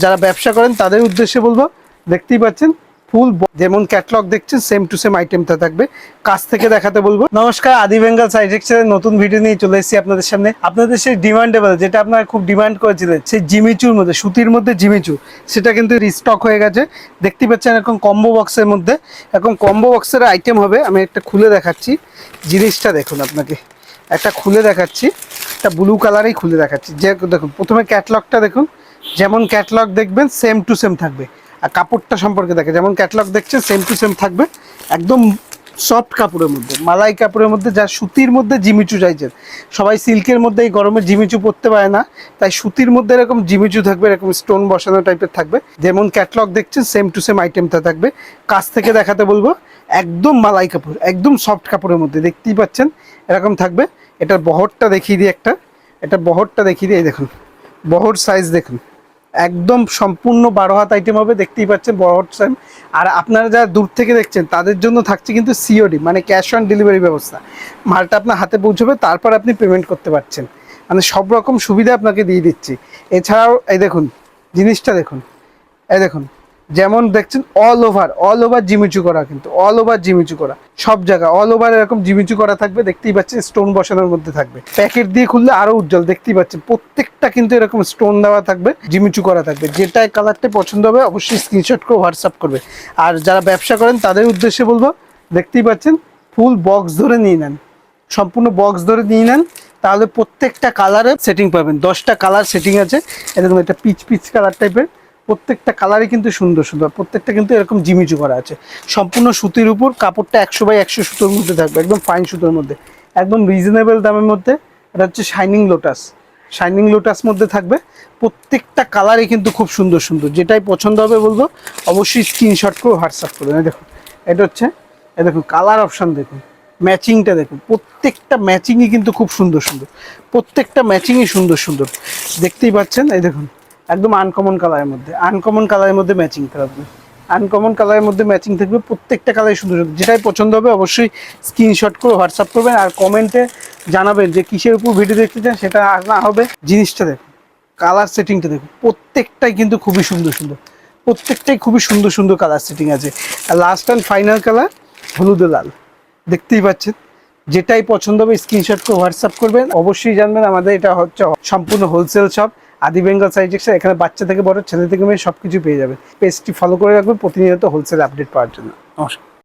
যারা ব্যবসা করেন তাদের উদ্দেশ্যে বলবো, দেখতেই পাচ্ছেন ফুল যেমন ক্যাটলগ দেখছেন সেম টু সেম আইটেমটা থাকবে, কাছ থেকে দেখাতে বলবো। নমস্কার, আদি বেঙ্গল সাইটেক্সের নতুন ভিডিও নিয়ে চলে এসেছি আপনাদের সামনে। আপনাদের সেই ডিমান্ডেবল, যেটা আপনারা খুব ডিমান্ড করেছিলেন, সেই জিমিচুর মধ্যে, সুতির মধ্যে জিমিচু, সেটা কিন্তু রিস্টক হয়ে গেছে। দেখতেই পাচ্ছেন এরকম কম্বো বক্সের মধ্যে, এরকম কম্বো বক্সের আইটেম হবে। আমি একটা খুলে দেখাচ্ছি, জিনিসটা দেখুন, আপনাকে একটা খুলে দেখাচ্ছি, একটা ব্লু কালারেই খুলে দেখাচ্ছি। যে দেখুন প্রথমে ক্যাটলগটা দেখুন, যেমন ক্যাটলগ দেখবেন সেম টু সেম থাকবে। আর কাপড়টা সম্পর্কে দেখে, যেমন ক্যাটলগ দেখছেন সেম টু সেম থাকবে, একদম সফট কাপড়ের মধ্যে, মালাই কাপড়ের মধ্যে, যা সুতির মধ্যে জিমিচু চাইছেন। সবাই সিল্কের মধ্যে এই গরমে জিমিচু পরতে পারে না, তাই সুতির মধ্যে এরকম জিমিচু থাকবে, এরকম স্টোন বসানো টাইপের থাকবে। যেমন ক্যাটলগ দেখছেন সেম টু সেম আইটেমটা থাকবে, কাছ থেকে দেখাতে বলবো। একদম মালাই কাপড়, একদম সফট কাপড়ের মধ্যে দেখতেই পাচ্ছেন এরকম থাকবে। এটার বহরটা দেখিয়ে দিই একটা, এটা বহরটা দেখিয়ে দিই। এই দেখুন বহর সাইজ দেখুন, একদম সম্পূর্ণ 12 হাত আইটেম হবে, দেখতেই পাচ্ছেন বহর সাইজ। আর আপনারা যারা দূর থেকে দেখছেন তাদের জন্য থাকছে কিন্তু সিওডি, মানে ক্যাশ অন ডেলিভারি ব্যবস্থা। মালটা আপনার হাতে পৌঁছবে, তারপর আপনি পেমেন্ট করতে পারছেন, মানে সব রকম সুবিধা আপনাকে দিয়ে দিচ্ছি। এছাড়াও এই দেখুন জিনিসটা দেখুন, এই দেখুন যেমন দেখছেন অল ওভার জিমিচু করা, কিন্তু অল ওভার জিমিচু করা, সব জায়গায় অল ওভার এরকম জিমিচু করা থাকবে। দেখতেই পাচ্ছেন স্টোন বসানোর মধ্যে থাকবে, প্যাকেট দিয়ে খুললে আরো উজ্জ্বল। দেখতেই পাচ্ছেন প্রত্যেকটা কিন্তু এরকম স্টোন দেওয়া থাকবে, জিমিচু করা থাকবে। যেটাই কালারটা পছন্দ হবে অবশ্যই স্ক্রিনশট করে হোয়াটসঅ্যাপ করবে। আর যারা ব্যবসা করেন তাদের উদ্দেশ্যে বলবো, দেখতেই পাচ্ছেন ফুল বক্স ধরে নিয়ে নেন, সম্পূর্ণ বক্স ধরে নিয়ে নেন, তাহলে প্রত্যেকটা কালারে সেটিং পাবেন। 10টা কালার সেটিং আছে, এরকম একটা পিচ পিচ কালার টাইপের, প্রত্যেকটা কালারই কিন্তু সুন্দর সুন্দর, প্রত্যেকটা কিন্তু এরকম জিমিচু করা আছে। সম্পূর্ণ সুতির উপর, কাপড়টা 100/100 সুতোর মধ্যে থাকবে, একদম ফাইন সুতোর মধ্যে, একদম রিজনেবল দামের মধ্যে। এটা হচ্ছে শাইনিং লোটাস মধ্যে থাকবে। প্রত্যেকটা কালারই কিন্তু খুব সুন্দর সুন্দর, যেটাই পছন্দ হবে বলবো অবশ্যই স্ক্রিনশট করে হোয়াটসঅ্যাপ করবেন। দেখুন এটা হচ্ছে, এই দেখুন কালার অপশান দেখুন, ম্যাচিংটা দেখুন, প্রত্যেকটা ম্যাচিংই কিন্তু খুব সুন্দর সুন্দর, প্রত্যেকটা ম্যাচিংই সুন্দর সুন্দর, দেখতেই পাচ্ছেন। এই দেখুন একদম আনকমন কালারের মধ্যে ম্যাচিং থাকবে, আনকমন কালারের মধ্যে ম্যাচিং থাকবে, প্রত্যেকটা কালারই সুন্দর সুন্দর। যেটাই পছন্দ হবে অবশ্যই স্ক্রিনশট করে হোয়াটসঅ্যাপ করবেন, আর কমেন্টে জানাবেন যে কিসের উপর ভিডিও দেখতে চান, সেটা আনা হবে। জিনিসটা দেখুন, কালার সেটিংটা দেখুন, প্রত্যেকটাই কিন্তু খুবই সুন্দর সুন্দর, প্রত্যেকটাই খুবই সুন্দর সুন্দর কালার সেটিং আছে। আর লাস্ট অ্যান্ড ফাইনাল কালার হলুদে লাল, দেখতেই পাচ্ছেন। যেটাই পছন্দ হবে স্ক্রিনশট করে হোয়াটসঅ্যাপ করবেন। অবশ্যই জানবেন আমাদের এটা হচ্ছে সম্পূর্ণ হোলসেল শপ, আদি বেঙ্গল সাইটেক্স। এখানে বাচ্চা থেকে বড়, ছেলে থেকে মেয়ে সব কিছু পেয়ে যাবেন। পেজটি ফলো করে রাখবেন প্রতিনিয়ত হোলসেল আপডেট পাওয়ার জন্য। নমস্কার।